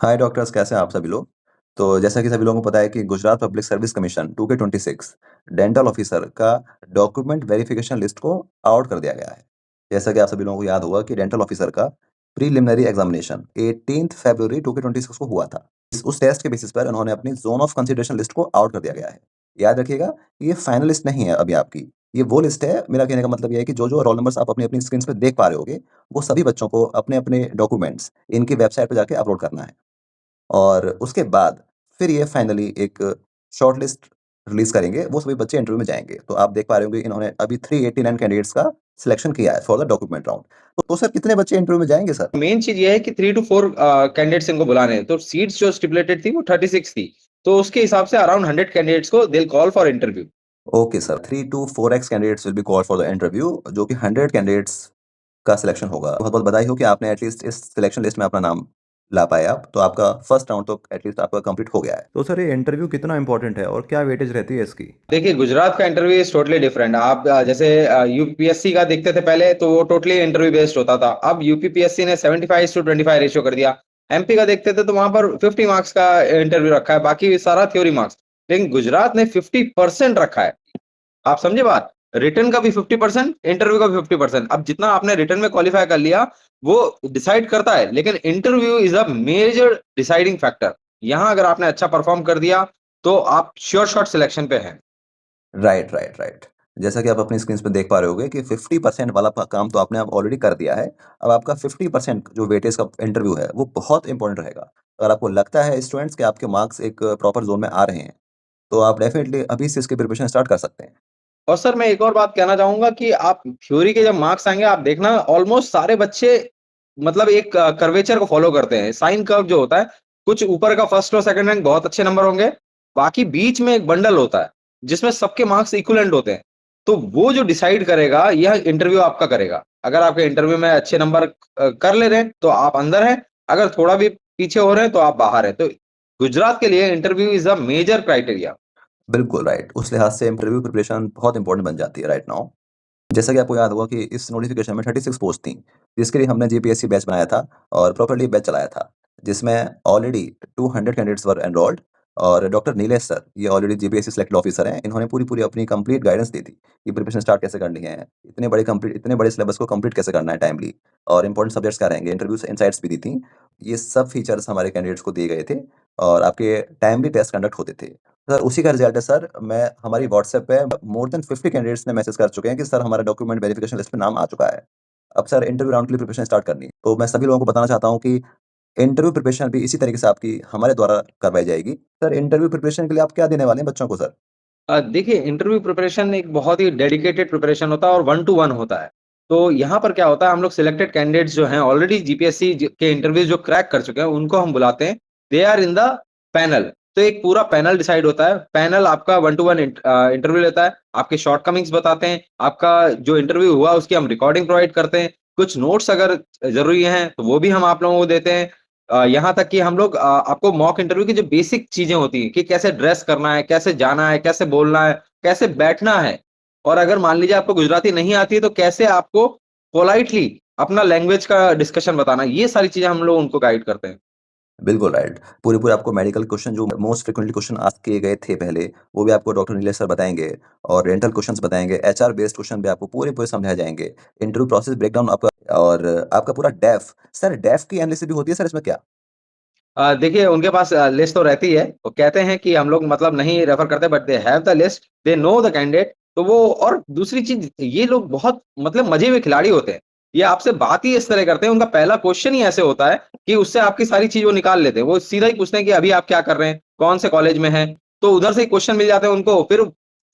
हाय doctors, कैसे हैं आप सभी लोग? तो जैसा कि सभी लोगों को पता है कि Gujarat public service commission 2K26 dental officer का डॉक्यूमेंट वेरिफिकेशन लिस्ट को आउट कर दिया गया है। जैसा कि आप सभी लोगों को याद होगा कि डेंटल ऑफिसर का प्रीलिमिनरी एग्जामिनेशन 18 फरवरी 2K26 को हुआ था। उस टेस्ट के बेसिस पर उन्होंने अपनी जोन ऑफ कंसिडरेशन लिस्ट को आउट कर दिया गया है। याद रखिएगा, ये फाइनल लिस्ट नहीं है अभी आपकी। ये वो लिस्ट है, मेरा कहने का मतलब ये है कि जो रोल नंबर्स आप अपनी अपनी स्क्रीन पे देख पा रहे होगे, वो सभी बच्चों को अपने अपने डॉक्यूमेंट्स इनकी वेबसाइट पर जाके अपलोड करना है। और उसके बाद फिर ये फाइनली एक शॉर्ट लिस्ट रिलीज़ करेंगे, वो सभी बच्चे इंटरव्यू में जाएँगे। तो आप देख पा रहे होंगे इन्होंने अभी 389 कैंडिडेट्स का सिलेक्शन किया है फॉर द डॉक्यूमेंट राउंड। तो सर कितने बच्चे इंटरव्यू में जाएँगे सर? मेन चीज़ ये है कि 3 टू 4 कैंडिडेट्स इनको बुलाने हैं। तो सीट्स जो स्टिपुलेटेड थी वो 36 थी। तो उसके हिसाब से अराउंड 100 कैंडिडेट्स को they will call for interview. Okay sir, 3 to 4x candidates will be called for the interview, जो कि 100 कैंडिडेट्स का सिलेक्शन होगा। बहुत-बहुत बधाई हो कि आपने एटलीस्ट इस सिलेक्शन लिस्ट में अपना नाम ला पाए आप। तो आपका फर्स्ट राउंड तो एटलीस्ट आपका कंप्लीट हो गया है। तो सर, ये इंटरव्यू कितना इम्पोर्टेंट है और क्या वेटेज रहती है इसकी? देखिए, गुजरात का इंटरव्यू इज़ टोटली डिफरेंट। आप जैसे यूपीएससी का देखते थे पहले तो वो टोटली इंटरव्यू बेस्ड होता था। अब यूपीपीएससी ने 75:25 रेशियो कर दिया। एमपी का देखते थे तो वहाँ पर 50 मार्क्स का इंटरव्यू रखा है, बाकी सारा थ्योरी मार्क्स। लेकिन गुजरात ने 50% रखा है। आप समझे बात? रिटन का भी 50%, इंटरव्यू का भी 50%। अब जितना आपने रिटन में क्वालीफाई कर लिया, वो डिसाइड करता है, लेकिन interview is a major deciding factor. यहाँ अगर आपने अच्छा परफॉर्म कर दिया, तो आप श्योर शॉट सिलेक्शन पे हैं। Right, right, right. जैसा कि आप अपनी स्क्रीन पे देख पा रहे होंगे कि 50% वाला काम तो आपने अब ऑलरेडी कर दिया है। अब आपका 50% जो वेटेज का इंटरव्यू है, वो बहुत इंपॉर्टेंट रहेगा। अगर आपको लगता है स्टूडेंट्स कि आपके मार्क्स एक प्रॉपर ज़ोन में आ रहे हैं, तो आप डेफिनिटली अभी से इसकी प्रिपरेशन स्टार्ट कर सकते हैं। और सर मैं एक और बात कहना चाहूँगा कि आप थ्योरी के जब मार्क्स आएँगे, आप देखना ऑलमोस्ट सारे बच्चे मतलब एक कर्वेचर को फ़ॉलो करते हैं। साइन कर्व जो होता है, कुछ ऊपर का फर्स्ट और सेकंड रैंक बहुत अच्छे नंबर होंगे, बाकी बीच में एक बंडल होता है, जिसमें सबके मार्क्स इक्विवेलेंट होते हैं। तो वो जो डिसाइड करेगा, यह इंटरव्यू आपका करेगा। अगर आपके इंटरव्यू में अच्छे नंबर कर ले रहे हैं, तो आप अंदर हैं, अगर थोड़ा भी पीछे हो रहे हैं, तो आप बाहर हैं। तो गुजरात के लिए interview is a major criteria. बिल्कुल राइट, उस लिहाज से इंटरव्यू प्रिपरेशन बहुत इंपॉर्टेंट बन जाती है राइट नाउ। जैसा कि आपको याद होगा कि इस नोटिफ़िकेशन में 36 पोस्ट थी, जिसके लिए हमने जीपीएससी बैच बनाया था और प्रॉपर्ली बैच चलाया था, जिसमें ऑलरेडी 200 कैंडिडेट्स वर एनरोल्ड। और डॉक्टर नीलेश सर, ये ऑलरेडी जीपीएससी सेलेक्टेड ऑफिसर हैं। इन्होंने पूरी-पूरी अपनी कंप्लीट गाइडेंस दी थी कि प्रिपरेशन स्टार्ट कैसे करनी है, इतने बड़े सिलेबस को कंप्लीट कैसे करना है टाइमली, और इंपॉर्टेंट सब्जेक्ट्स क्या रहेंगे, इंटरव्यू से इनसाइट्स भी दी थी। ये सब फीचर्स हमारे कैंडिडेट्स को दिए गए थे और आपके टाइमली टेस्ट कंडक्ट होते थे। सर, उसी का रिज़ल्ट है सर। मैं हमारी व्हाट्सएप पे मोर देन 50 कैंडिडेट्स ने मैसेज कर चुके हैं कि सर हमारा डॉक्यूमेंट वेरिफिकेशन लिस्ट में नाम आ चुका है। अब सर इंटरव्यू राउंड के लिए प्रिपरेशन स्टार्ट करनी है। तो मैं सभी लोगों को बताना चाहता हूँ कि इंटरव्यू प्रिपरेशन भी इसी तरीके से आपकी हमारे द्वारा करवाई जाएगी। सर, इंटरव्यू प्रिपरेशन के लिए आप क्या देने वाले हैं बच्चों को सर? देखिए इंटरव्यू प्रिपरेशन एक बहुत ही डेडिकेटेड प्रिपरेशन होता है और 1 टू 1 होता है। तो यहाँ पर क्या होता है हम लोग सिलेक्टेड कैंडिडेट्स जो हैं ऑलरेडी जीपीएससी के इंटरव्यूज़ जो क्रैक कर चुके हैं उनको हम बुलाते हैं। They are in the panel. तो एक पूरा पैनल डिसाइड होता है। पैनल आपका 1 टू 1 इंटरव्यू लेता है, आपके शॉर्टकमिंग्स बताते हैं, आपका जो इंटरव्यू हुआ उसकी हम रिकॉर्डिंग प्रोवाइड करते हैं। कुछ नोट्स अगर ज़रूरी हैं तो वो भी हम आप लोगों को देते हैं। यहाँ तक कि हम लोग आपको मॉक इंटरव्यू की जो बेसिक चीज़ें होती हैं कि कैसे ड्रेस करना है, कैसे जाना है, कैसे बोलना है, कैसे बैठना है, और अगर मान लीजिए आपको गुजराती नहीं आती है तो कैसे आपको पोलाइटली अपना लैंग्वेज का डिस्कशन बताना है, ये सारी चीज़ें हम लोग उनको गाइड करते हैं। बिल्कुल राइट। पूरे-पूरे आपको मेडिकल क्वेश्चन जो मोस्ट फ्रीक्वेंटली क्वेश्चन आस्क किए गए थे पहले, वो भी आपको डॉक्टर नीलेश सर बताएँगे और डेंटल क्वेश्चन्स बताएँगे, एचआर बेस्ड क्वेश्चन भी आपको पूरे-पूरे समझाए जाएँगे। इंटरव्यू प्रोसेस ब्रेकडाउन आपका और आपका पूरा डेफ सर, डेफ की एनालिसिस भी होती है सर इसमें क्या? देखिए उनके पास लिस्ट तो रहती है, वो कहते हैं कि हम लोग मतलब नहीं रेफर करते but they have the list, they know the candidate. तो वो और दूसरी चीज़ ये लोग बहुत मतलब मज़े में खिलाड़ी होते हैं। ये आपसे बात ही इस तरह करते हैं, उनका पहला क्वेश्चन ही ऐसे होता है कि उससे आपकी सारी चीज़ वो निकाल लेते हैं। वो सीधा ही पूछते हैं कि अभी आप क्या कर रहे हैं? कौन से कॉलेज में हैं? तो उधर से ही क्वेश्चन मिल जाते हैं उनको, फिर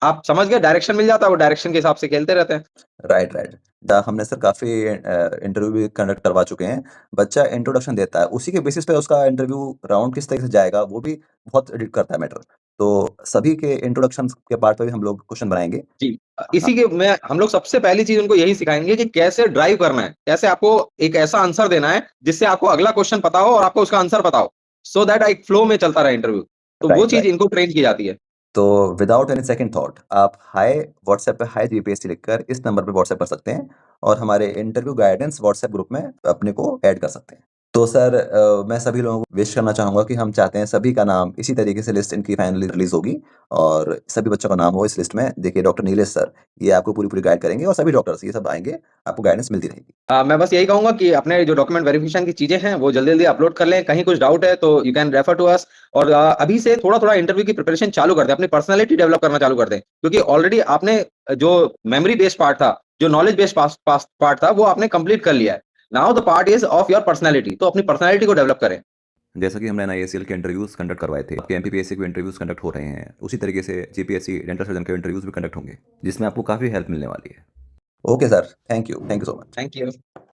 आप समझ गए डायरेक्शन मिल जाता है, वो डायरेक्शन के हिसाब से खेलते रहते हैं। Right, right. हमने सर काफ़ी इंटरव्यू भी कंडक्ट करवा चुके हैं। बच्चा इंट्रोडक्शन देता है, उसी के बेसिस पे उसका इंटरव्यू राउंड किस तरीके से जाएगा, वो भी बहुत एडिट करता है मैटर। तो सभी के इंट्रोडक्शन के पार्ट पे भी हम लोग क्वेश्चन बनाएँगे। जी। हाँ, इसी के में हम लोग सबसे पहली चीज़ उनको यही सिखाएँगे कि कैसे ड्राइव करना है। कैसे आपको एक ऐसा आंसर देना है, जिससे आपको अगला क्वेश्चन पता हो और आपको उसका आंसर पता हो। सो दैट एक फ्लो में चलता रहे इंटरव्यू। तो वो राइट, चीज़ राइट। इनको ट्रेन की जाती है। तो विदाउट एनी सेकंड थॉट आप हाय व्हाट्सएप पे हाय जीपीएससी लिखकर इस नंबर पे व्हाट्सएप कर सकते हैं और हमारे इंटरव्यू गाइडेंस व्हाट्सएप ग्रुप में अपने को ऐड कर सकते हैं। तो सर मैं सभी लोगों को विश करना चाहूँगा कि हम चाहते हैं सभी का नाम इसी तरीके से लिस्ट इनकी फाइनली रिलीज़ होगी और सभी बच्चों का नाम हो इस लिस्ट में। देखिए डॉक्टर नीलेश सर, ये आपको पूरी-पूरी गाइड करेंगे और सभी डॉक्टर्स ये सब आएँगे, आपको गाइडेंस मिलती रहेगी। मैं बस यही कहूँगा कि अपने जो डॉक्यूमेंट वेरिफिकेशन की चीज़ें हैं, वो जल्दी-जल्दी अपलोड कर लें। कहीं कुछ डाउट है तो you can refer to us और अभी से थोड़ा-थोड़ा इंटरव्यू की प्रिपरेशन चालू कर दें, अपनी पर्सनैलिटी डेवलप करना चालू कर दें। क्योंकि ऑलरेडी आपने जो मेमोरी बेस्ड पार्ट था, जो नॉलेज बेस्ड पार्ट था, वो आपने कंप्लीट कर लिया है। Now the part is of your personality, तो अपनी पर्सनैलिटी को डेवलप करें। जैसा कि हमने एनआईएसीएल के इंटरव्यूज़ कंडक्ट करवाए थे, आपके एमपीपीएससी के इंटरव्यूज़ कंडक्ट हो रहे हैं, उसी तरीके से जीपीएससी डेंटल सर्जन के इंटरव्यूज़ भी कंडक्ट होंगे, जिसमें आपको काफ़ी हेल्प मिलने वाली है। Okay sir, thank you so much. Thank you.